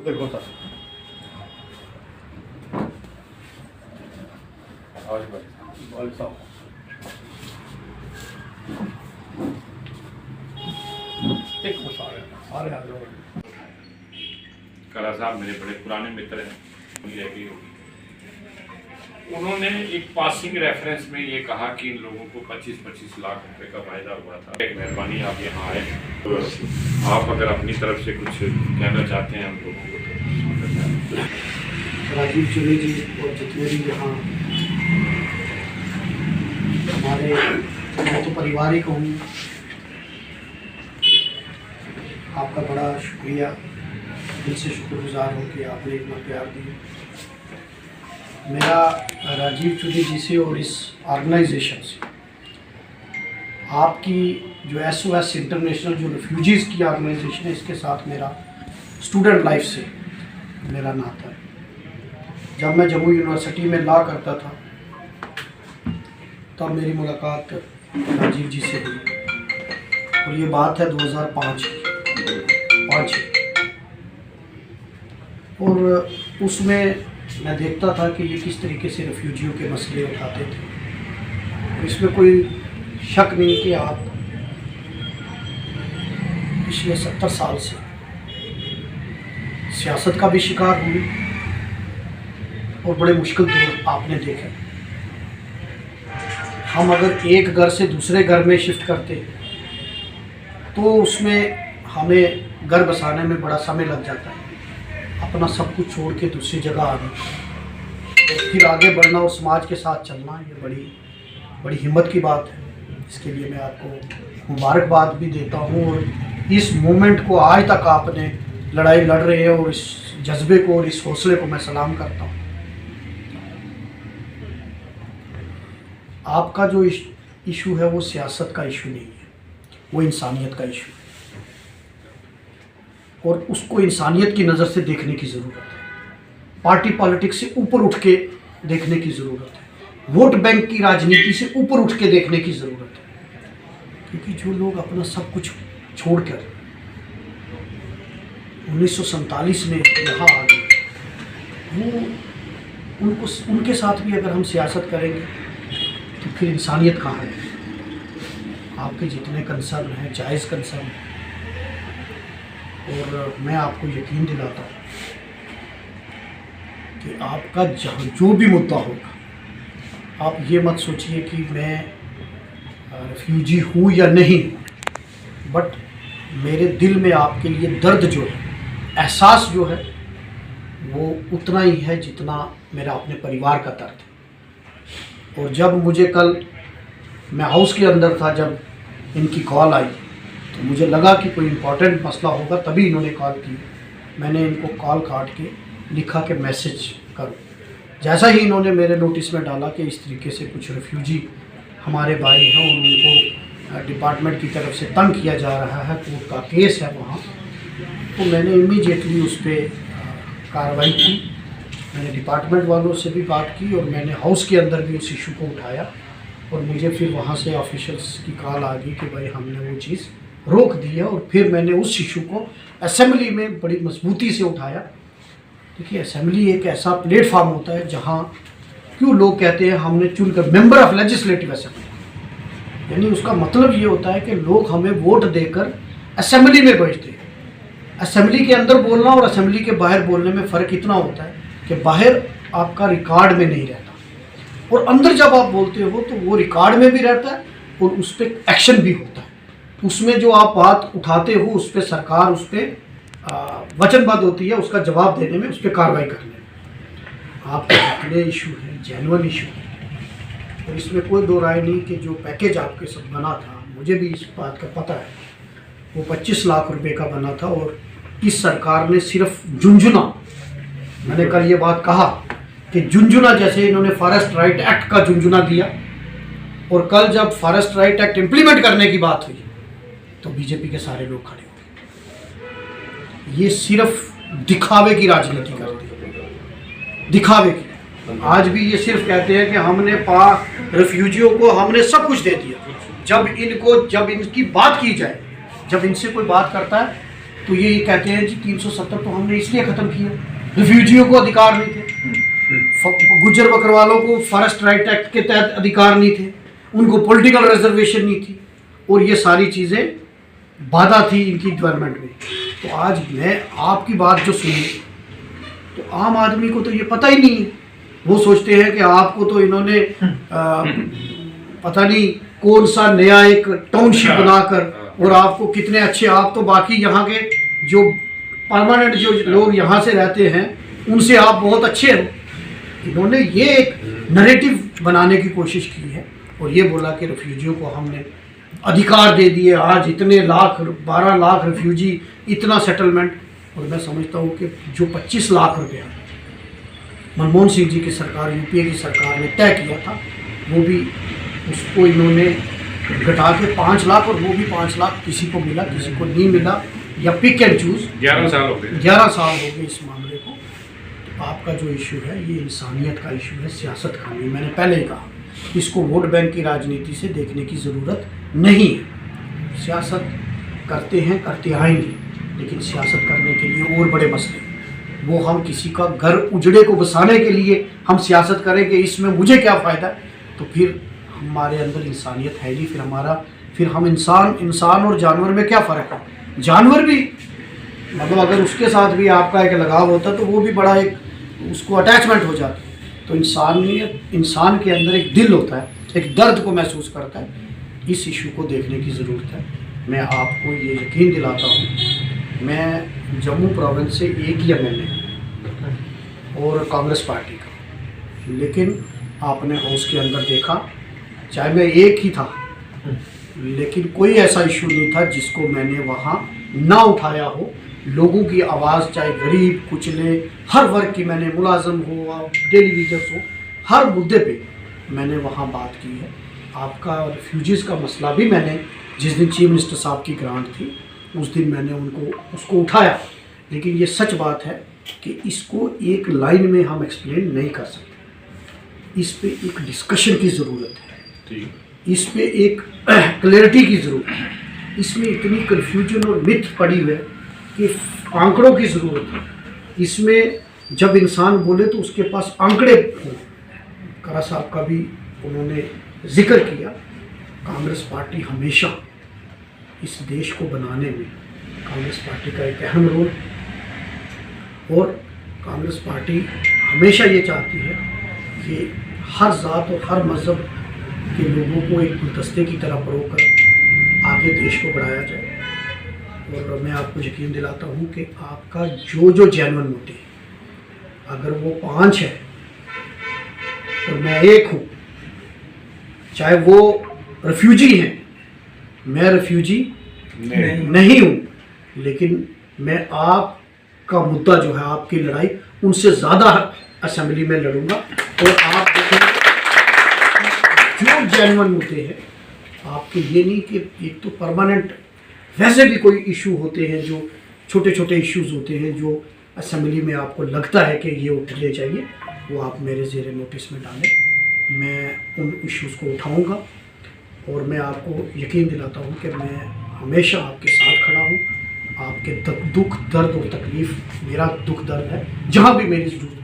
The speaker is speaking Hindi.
देखो सर कला साहब मेरे बड़े पुराने मित्र हैं, उन्होंने एक पासिंग रेफरेंस में ये कहा कि इन लोगों को 25-25 लाख रुपए का वायदा हुआ था। एक मेहरबानी आप यहाँ आए, तो आप अगर अपनी तरफ से कुछ कहना चाहते हैं हम लोगों को तो। राजीव चुनी जी और जितने भी यहाँ हमारे, मैं तो परिवार ही कहूँ, आपका बड़ा शुक्रिया, दिल से शुक्रगुजार हूँ कि आपने इतना प्यार दिया। मेरा राजीव चुनी जी से और इस ऑर्गेनाइजेशन से, आपकी जो SOS इंटरनेशनल जो रिफ्यूजीज़ की ऑर्गेनाइजेशन है, इसके साथ मेरा स्टूडेंट लाइफ से मेरा नाता है। जब मैं जम्मू यूनिवर्सिटी में लॉ करता था तब मेरी मुलाकात राजीव जी से हुई, और ये बात है 2005 की। और उसमें मैं देखता था कि ये किस तरीके से रिफ्यूजियों के मसले उठाते थे। इसमें कोई शक नहीं कि आप पिछले 70 साल से सियासत का भी शिकार हुए और बड़े मुश्किल दौर आपने देखे। हम अगर एक घर से दूसरे घर में शिफ्ट करते तो उसमें हमें घर बसाने में बड़ा समय लग जाता है। अपना सब कुछ छोड़ के दूसरी जगह आना और फिर आगे बढ़ना और समाज के साथ चलना, ये बड़ी हिम्मत की बात है। इसके लिए मैं आपको मुबारकबाद भी देता हूँ, और इस मोमेंट को आज तक आपने लड़ाई लड़ रहे हैं, और इस जज्बे को और इस हौसले को मैं सलाम करता हूँ। आपका जो इशू है वो सियासत का इशू नहीं है, वो इंसानियत का इशू है, और उसको इंसानियत की नज़र से देखने की ज़रूरत है। पार्टी पॉलिटिक्स से ऊपर उठ के देखने की ज़रूरत है। वोट बैंक की राजनीति से ऊपर उठ के देखने की ज़रूरत है। क्योंकि जो लोग अपना सब कुछ छोड़कर 1947 में यहाँ आ गए, वो उनके साथ भी अगर हम सियासत करेंगे तो फिर इंसानियत कहाँ है? आपके जितने कंसर्न हैं जायज़ कंसर्न हैं, और मैं आपको यकीन दिलाता हूँ कि आपका जहाँ जो भी मुद्दा होगा, आप ये मत सोचिए कि मैं रिफ्यूजी हूँ या नहीं, बट मेरे दिल में आपके लिए दर्द जो है, एहसास जो है, वो उतना ही है जितना मेरा अपने परिवार का दर्द है। और जब मुझे कल, मैं हाउस के अंदर था जब इनकी कॉल आई, तो मुझे लगा कि कोई इम्पोर्टेंट मसला होगा, तभी इन्होंने कॉल की। मैंने इनको कॉल काट के लिखा कि मैसेज करो। जैसा ही इन्होंने मेरे नोटिस में डाला कि इस तरीके से कुछ रिफ्यूजी हमारे भाई हैं और उनको डिपार्टमेंट की तरफ से तंग किया जा रहा है, कोर्ट का केस है वहाँ, तो मैंने इमीडिएटली उस पर कार्रवाई की। मैंने डिपार्टमेंट वालों से भी बात की, और मैंने हाउस के अंदर भी उस इशू को उठाया, और मुझे फिर वहाँ से ऑफिशियल्स की कॉल आ गई कि भाई हमने वो चीज़ रोक दिया। और फिर मैंने उस इशू को असेंबली में बड़ी मजबूती से उठाया। देखिए, असेंबली एक ऐसा प्लेटफार्म होता है जहाँ, क्यों लोग कहते हैं हमने चुनकर, मेंबर ऑफ लेजिस्लेटिव असेंबली, यानी उसका मतलब ये होता है कि लोग हमें वोट देकर असेंबली में भेजते हैं। असेंबली के अंदर बोलना और असेंबली के बाहर बोलने में फ़र्क इतना होता है कि बाहर आपका रिकॉर्ड में नहीं रहता, और अंदर जब आप बोलते हो तो वो रिकॉर्ड में भी रहता है और उस पर एक्शन भी होता है। उसमें जो आप बात उठाते हो उस पर सरकार उस पर वचनबद्ध होती है, उसका जवाब देने में, उस पर कार्रवाई करने में। आपके जितने इशू हैं जेन्युइन इशू हैं, और इसमें कोई दो राय नहीं कि जो पैकेज आपके साथ बना था, मुझे भी इस बात का पता है, वो 25 लाख रुपए का बना था। और इस सरकार ने सिर्फ झुंझुना, मैंने कल ये बात कहा कि झुंझुना, जैसे इन्होंने फॉरेस्ट राइट एक्ट का झुंझुना दिया, और कल जब फॉरेस्ट राइट एक्ट इम्प्लीमेंट करने की बात हुई तो बीजेपी के सारे लोग खड़े हुए। ये सिर्फ दिखावे की राजनीति करते हैं, दिखावे की। आज भी ये सिर्फ कहते हैं कि हमने रिफ्यूजियों को हमने सब कुछ दे दिया। जब इनकी बात की जाए, जब इनसे कोई बात करता है तो ये कहते हैं जी 370 तो हमने इसलिए ख़त्म किया, रिफ्यूजियों को अधिकार नहीं थे, गुज्जर बकरवालों को फॉरेस्ट राइट एक्ट के तहत अधिकार नहीं थे, उनको पॉलिटिकल रिजर्वेशन नहीं थी, और ये सारी चीज़ें बाधा थी इनकी डेवलपमेंट में। तो आज मैं आपकी बात जो सुनी तो आम आदमी को तो ये पता ही नहीं है, वो सोचते हैं कि आपको तो इन्होंने पता नहीं कौन सा नया एक टाउनशिप बनाकर, और आपको कितने अच्छे, आप तो बाकी यहाँ के जो परमानेंट जो लोग यहाँ से रहते हैं उनसे आप बहुत अच्छे हो। इन्होंने ये एक नैरेटिव बनाने की कोशिश की है और ये बोला कि रिफ्यूजियों को हमने अधिकार दे दिए, आज इतने लाख 12 लाख रिफ्यूजी, इतना सेटलमेंट। और मैं समझता हूँ कि जो 25 लाख रुपया मनमोहन सिंह जी की सरकार, यूपीए की सरकार ने तय किया था, वो भी उसको इन्होंने घटा के 5 लाख, और वो भी 5 लाख किसी को मिला किसी को नहीं मिला, या पिक एंड चूज। 11 साल हो गए, 11 साल हो गए इस मामले को। तो आपका जो इशू है ये इंसानियत का इशू है, सियासत का नहीं। मैंने पहले ही कहा इसको वोट बैंक की राजनीति से देखने की ज़रूरत नहीं है। सियासत करते हैं, करते आएंगे, लेकिन सियासत करने के लिए और बड़े मसले, वो हम किसी का घर उजड़े को बसाने के लिए हम सियासत करें कि इसमें मुझे क्या फ़ायदा, तो फिर हमारे अंदर इंसानियत है नहीं। फिर हम इंसान और जानवर में क्या फ़र्क है। जानवर भी मतलब अगर उसके साथ भी आपका एक लगाव होता तो वो भी बड़ा एक उसको अटैचमेंट हो जाता है। तो इंसान के अंदर एक दिल होता है, एक दर्द को महसूस करता है। इस इशू को देखने की ज़रूरत है। मैं आपको ये यकीन दिलाता हूँ, मैं जम्मू प्रोविंस से एक ही MLA और कांग्रेस पार्टी का, लेकिन आपने हाउस के अंदर देखा, चाहे मैं एक ही था, लेकिन कोई ऐसा इशू नहीं था जिसको मैंने वहाँ ना उठाया हो। लोगों की आवाज़, चाहे गरीब कुचले हर वर्ग की, मैंने मुलाजम हो, डेली वीजर्स हो, हर मुद्दे पे मैंने वहाँ बात की है। आपका रिफ्यूजीज़ का मसला भी मैंने, जिस दिन चीफ मिनिस्टर साहब की ग्रांट थी उस दिन मैंने उसको उठाया। लेकिन ये सच बात है कि इसको एक लाइन में हम एक्सप्लेन नहीं कर सकते। इस पे एक डिस्कशन की ज़रूरत है, इस पे एक क्लैरिटी की ज़रूरत है। इसमें इतनी कन्फ्यूजन और मिथ पड़ी हुई है कि आंकड़ों की ज़रूरत है। इसमें जब इंसान बोले तो उसके पास आंकड़े हों। करा साहब का भी उन्होंने जिक्र किया। कांग्रेस पार्टी हमेशा इस देश को बनाने में कांग्रेस पार्टी का एक अहम रोल, और कांग्रेस पार्टी हमेशा ये चाहती है कि हर ज़ात और हर मज़हब के लोगों को एक गुलदस्ते की तरह परोक कर आगे देश को बढ़ाया जाए। और मैं आपको यकीन दिलाता हूँ कि आपका जो जेन्युइन मुद्दे, अगर वो 5 है और मैं 1 हूँ, चाहे वो रिफ्यूजी हैं, मैं रिफ्यूजी नहीं हूँ, लेकिन मैं आपका मुद्दा जो है, आपकी लड़ाई उनसे ज़्यादा असेंबली में लड़ूंगा। और आप देखें जो जेन्युइन मुद्दे हैं आपके, ये नहीं कि एक तो परमानेंट वैसे भी कोई इशू होते हैं, जो छोटे छोटे इश्यूज़ होते हैं जो असेंबली में आपको लगता है कि ये उठने चाहिए, वो आप मेरे ज़ेरे नोटिस में डालें। मैं उन इश्यूज़ को उठाऊंगा और मैं आपको यकीन दिलाता हूँ कि मैं हमेशा आपके साथ खड़ा हूँ। आपके दुख दर्द और तकलीफ़ मेरा दुख दर्द है, जहाँ भी मेरी ज़रूरत